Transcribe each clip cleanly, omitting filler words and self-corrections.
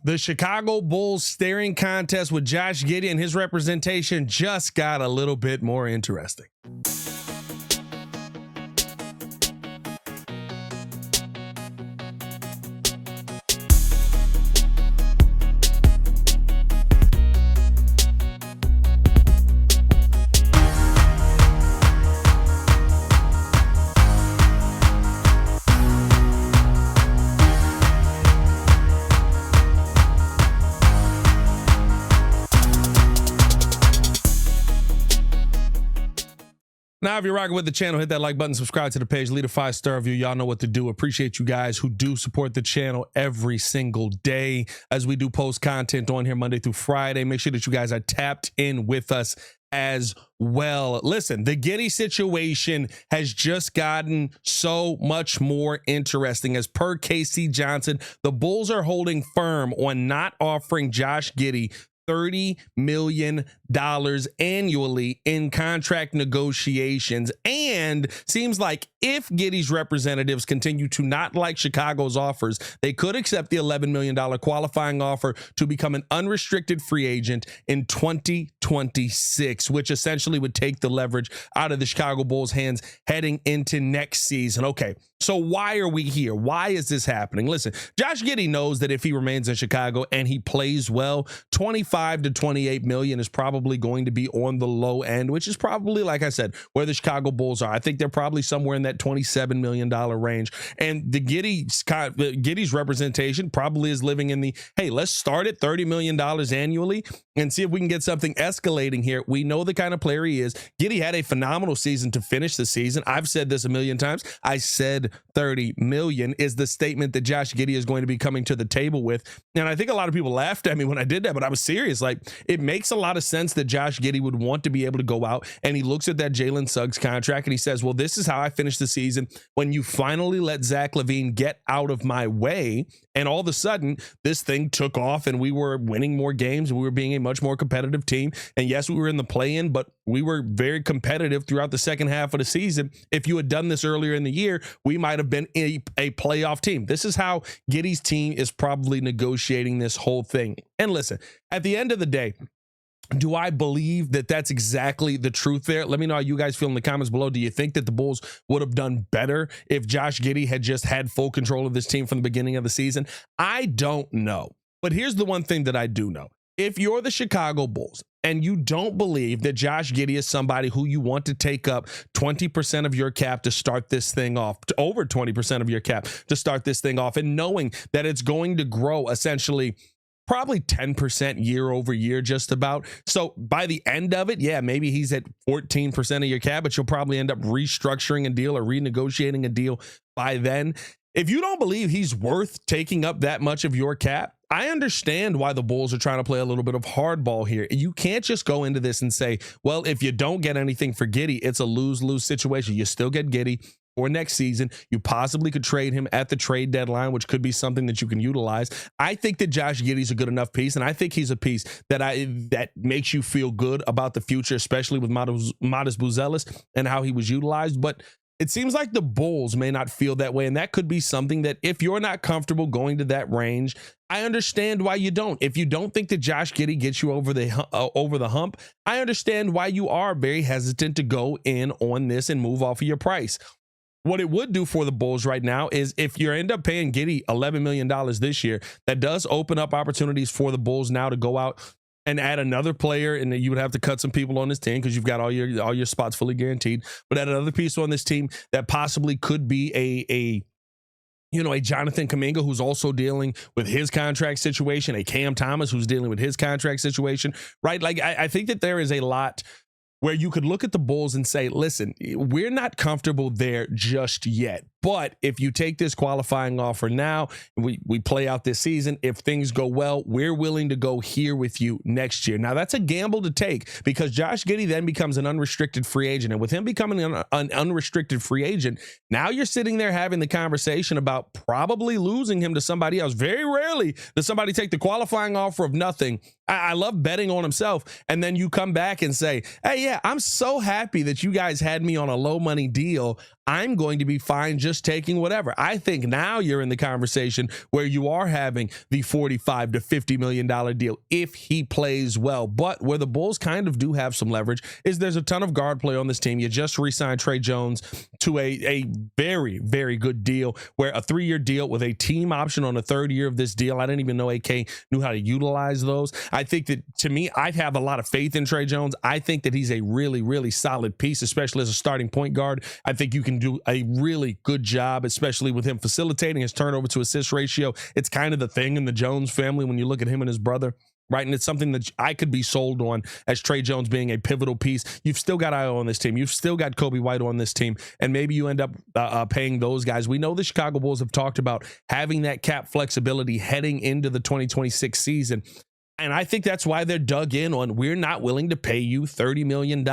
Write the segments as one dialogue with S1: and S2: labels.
S1: The Chicago Bulls staring contest with Josh Giddey and his representation just got a little bit more interesting. Now, if you're rocking with the channel, hit that like button, subscribe to the page, leave a 5-star review. Y'all know what to do. Appreciate you guys who do support the channel every single day as we do post content on here Monday through Friday. Make sure that you guys are tapped in with us as well. Listen, the Giddy situation has just gotten so much more interesting. As per KC Johnson, the Bulls are holding firm on not offering Josh Giddey $30 million annually in contract negotiations. And seems like if Giddy's representatives continue to not like Chicago's offers, they could accept the $11 million qualifying offer to become an unrestricted free agent in 2026, which essentially would take the leverage out of the Chicago Bulls' hands heading into next season. Okay, so why are we here? Why is this happening? Listen, Josh Giddey knows that if he remains in Chicago and he plays well, 25 to 28 million is probably going to be on the low end, which is probably, like I said, where the Chicago Bulls are. I think they're probably somewhere in that $27 million range. And the Giddy's representation probably is living in the, hey, let's start at $30 million annually and see if we can get something escalating here. We know the kind of player he is. Giddy had a phenomenal season to finish the season. I've said this a million times. I said 30 million is the statement that Josh Giddey is going to be coming to the table with. And I think a lot of people laughed at me when I did that, but I was serious. Like, it makes a lot of sense that Josh Giddey would want to be able to go out and he looks at that Jalen Suggs contract and he says, well, this is how I finished the season when you finally let Zach LaVine get out of my way. And all of a sudden, this thing took off and we were winning more games and we were being a much more competitive team. And yes, we were in the play-in, but we were very competitive throughout the second half of the season. If you had done this earlier in the year, we might have been a playoff team. This is how Giddy's team is probably negotiating this whole thing. And listen, at the end of the day, do I believe that that's exactly the truth there? Let me know how you guys feel in the comments below. Do you think that the Bulls would have done better if Josh Giddey had just had full control of this team from the beginning of the season? I don't know. But here's the one thing that I do know. If you're the Chicago Bulls and you don't believe that Josh Giddey is somebody who you want to take up 20% of your cap to start this thing off, to over 20% of your cap to start this thing off, and knowing that it's going to grow essentially probably 10% year over year, just about. So by the end of it, yeah, maybe he's at 14% of your cap, but you'll probably end up restructuring a deal or renegotiating a deal by then. If you don't believe he's worth taking up that much of your cap, I understand why the Bulls are trying to play a little bit of hardball here. You can't just go into this and say, well, if you don't get anything for Giddy, it's a lose-lose situation. You still get Giddy for next season. You possibly could trade him at the trade deadline, which could be something that you can utilize. I think that Josh Giddey's a good enough piece, and I think he's a piece that makes you feel good about the future, especially with Modest Buzelis and how he was utilized. But it seems like the Bulls may not feel that way, and that could be something that if you're not comfortable going to that range, I understand why you don't. If you don't think that Josh Giddey gets you over the hump, I understand why you are very hesitant to go in on this and move off of your price. What it would do for the Bulls right now is if you end up paying Giddy $11 million this year, that does open up opportunities for the Bulls now to go out and add another player, and then you would have to cut some people on this team because you've got all your spots fully guaranteed. But add another piece on this team that possibly could be a Jonathan Kuminga, who's also dealing with his contract situation, a Cam Thomas who's dealing with his contract situation, right? Like I think that there is a lot where you could look at the Bulls and say, listen, we're not comfortable there just yet. But if you take this qualifying offer now, we play out this season, if things go well, we're willing to go here with you next year. Now, that's a gamble to take because Josh Giddey then becomes an unrestricted free agent. And with him becoming an unrestricted free agent, now you're sitting there having the conversation about probably losing him to somebody else. Very rarely does somebody take the qualifying offer of nothing. I love betting on himself. And then you come back and say, hey, yeah, I'm so happy that you guys had me on a low money deal. I'm going to be fine just taking whatever. I think now you're in the conversation where you are having the $45 to $50 million deal if he plays well. But where the Bulls kind of do have some leverage is there's a ton of guard play on this team. You just re-signed Trey Jones to a very, very good deal, where a 3-year deal with a team option on the 3rd year of this deal. I didn't even know AK knew how to utilize those. I think that, to me, I have a lot of faith in Trey Jones. I think that he's a really, really solid piece, especially as a starting point guard. I think you can do a really good job, especially with him facilitating his turnover to assist ratio. It's kind of the thing in the Jones family when you look at him and his brother, right? And it's something that I could be sold on as Trey Jones being a pivotal piece. You've still got Io on this team. You've still got Kobe White on this team. And maybe you end up paying those guys. We know the Chicago Bulls have talked about having that cap flexibility heading into the 2026 season. And I think that's why they're dug in on, we're not willing to pay you $30 million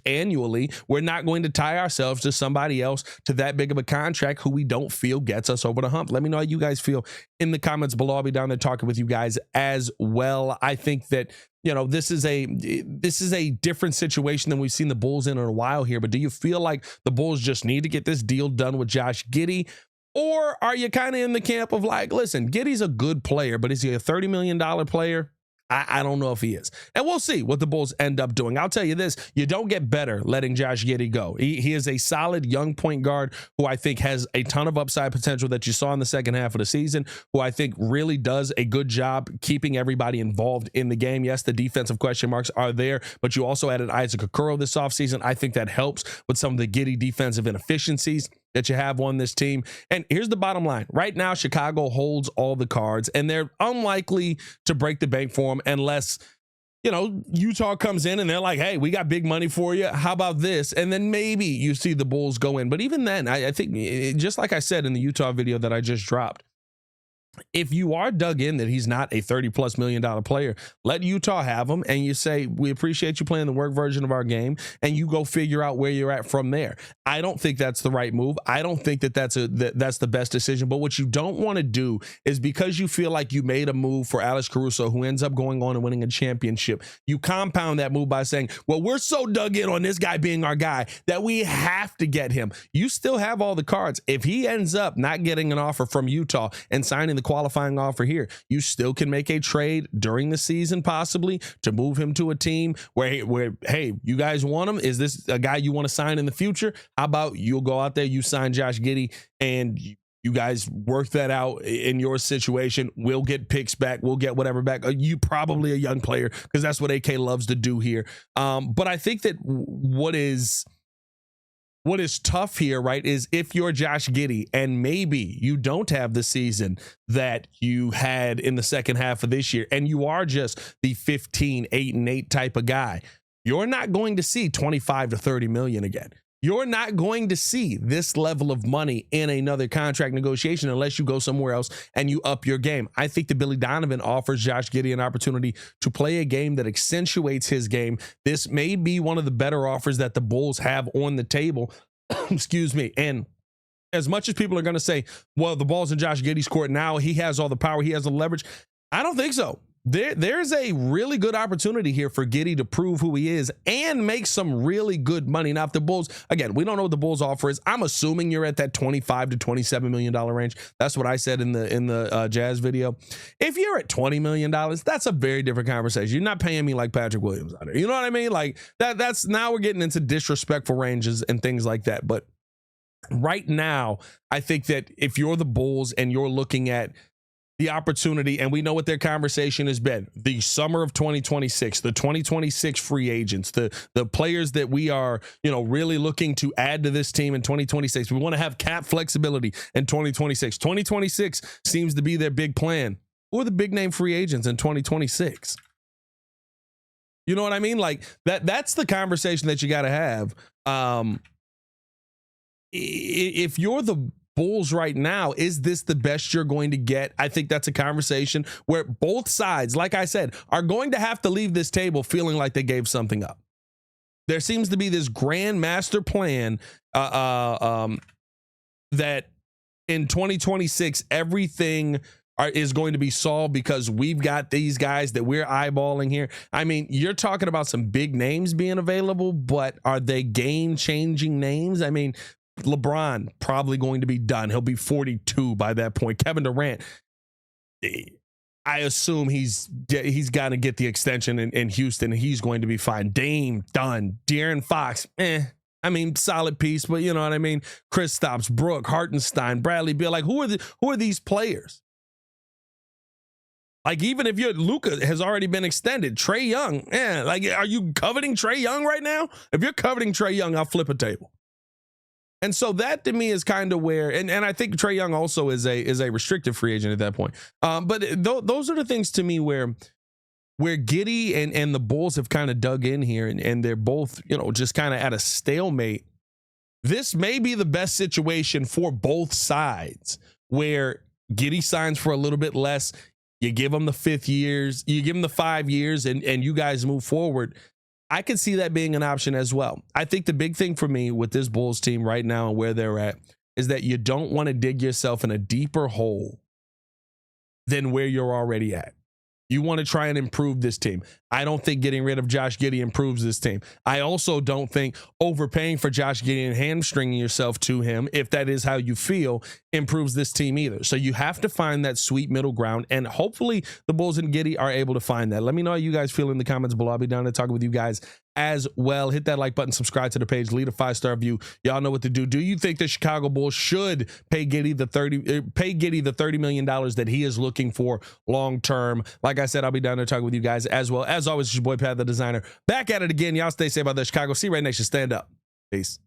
S1: annually. We're not going to tie ourselves to somebody else to that big of a contract who we don't feel gets us over the hump. Let me know how you guys feel in the comments below. I'll be down there talking with you guys as well. I think that, you know, this is a different situation than we've seen the Bulls in a while here. But do you feel like the Bulls just need to get this deal done with Josh Giddey? Or are you kind of in the camp of like, listen, Giddy's a good player, but is he a $30 million player? I don't know if he is. And we'll see what the Bulls end up doing. I'll tell you this, you don't get better letting Josh Giddey go. He is a solid young point guard who I think has a ton of upside potential that you saw in the second half of the season, who I think really does a good job keeping everybody involved in the game. Yes, the defensive question marks are there, but you also added Isaac Okoro this offseason. I think that helps with some of the Giddy defensive inefficiencies that you have on this team. And here's the bottom line. Right now, Chicago holds all the cards, and they're unlikely to break the bank for them unless, you know, Utah comes in and they're like, hey, we got big money for you. How about this? And then maybe you see the Bulls go in. But even then, I think, just like I said in the Utah video that I just dropped, if you are dug in that he's not a $30+ million player, let Utah have him, and you say, we appreciate you playing the work version of our game, and you go figure out where you're at from there. I don't think that's the right move. I don't think that that's the best decision. But what you don't want to do is, because you feel like you made a move for Alex Caruso, who ends up going on and winning a championship, you compound that move by saying, well, we're so dug in on this guy being our guy that we have to get him. You still have all the cards. If he ends up not getting an offer from Utah and signing the qualifying offer here, you still can make a trade during the season possibly to move him to a team where hey, you guys want him? Is this a guy you want to sign in the future? How about you'll go out there, you sign Josh Giddey, and you guys work that out in your situation. We'll get picks back. We'll get whatever back. You probably a young player, because that's what AK loves to do here. But I think that what is tough here, right, is if you're Josh Giddey and maybe you don't have the season that you had in the second half of this year, and you are just the 15, 8-8 type of guy, you're not going to see 25 to 30 million again. You're not going to see this level of money in another contract negotiation unless you go somewhere else and you up your game. I think that Billy Donovan offers Josh Giddey an opportunity to play a game that accentuates his game. This may be one of the better offers that the Bulls have on the table. Excuse me. And as much as people are going to say, well, the ball's in Josh Giddey's court now, he has all the power, he has the leverage, I don't think so. There's a really good opportunity here for Giddy to prove who he is and make some really good money. Now, if the Bulls, again, we don't know what the Bulls offer is. I'm assuming you're at that $25 to $27 million range. That's what I said in the Jazz video. If you're at $20 million, that's a very different conversation. You're not paying me like Patrick Williams on it. You know what I mean? Like that's now we're getting into disrespectful ranges and things like that. But right now, I think that if you're the Bulls and you're looking at the opportunity, and we know what their conversation has been, the summer of 2026, the 2026 free agents, the players that we are, you know, really looking to add to this team in 2026. We want to have cap flexibility in 2026. 2026 seems to be their big plan. Who are the big name free agents in 2026? You know what I mean? Like that's the conversation that you got to have. If you're the Bulls right now, is this the best you're going to get? I think that's a conversation where both sides, like I said, are going to have to leave this table feeling like they gave something up. There seems to be this grand master plan that in 2026, everything is going to be solved because we've got these guys that we're eyeballing here. I mean, you're talking about some big names being available, but are they game-changing names? I mean, LeBron probably going to be done. He'll be 42 by that point. Kevin Durant, I assume he's got to get the extension in Houston, and he's going to be fine. Dame, done. De'Aaron Fox, I mean, solid piece, but you know what I mean? Kristaps, Brooke, Hartenstein, Bradley Beal. Like, who are these players? Like, even if Luka has already been extended, Trey Young, like, are you coveting Trey Young right now? If you're coveting Trey Young, I'll flip a table. And so that to me is kind of where, and I think Trey Young also is a restricted free agent at that point. But those are the things to me where Giddy and the Bulls have kind of dug in here, and they're both, just kind of at a stalemate. This may be the best situation for both sides, where Giddy signs for a little bit less. You give him the 5 years, you give him the 5 years, and you guys move forward. I can see that being an option as well. I think the big thing for me with this Bulls team right now and where they're at is that you don't want to dig yourself in a deeper hole than where you're already at. You want to try and improve this team. I don't think getting rid of Josh Giddey improves this team. I also don't think overpaying for Josh Giddey and hamstringing yourself to him, if that is how you feel, improves this team either. So you have to find that sweet middle ground, and hopefully the Bulls and Giddy are able to find that. Let me know how you guys feel in the comments below. I'll be down to talk with you guys as well. Hit that like button, subscribe to the page, leave a 5-star review. Y'all know what to do. Do you think the Chicago Bulls should pay Giddy the $30 million that he is looking for long term? Like I said, I'll be down to talk with you guys as well. As always, it's your boy Pat the Designer. Back at it again. Y'all stay safe out there, Chicago. See you right next. Stand up. Peace.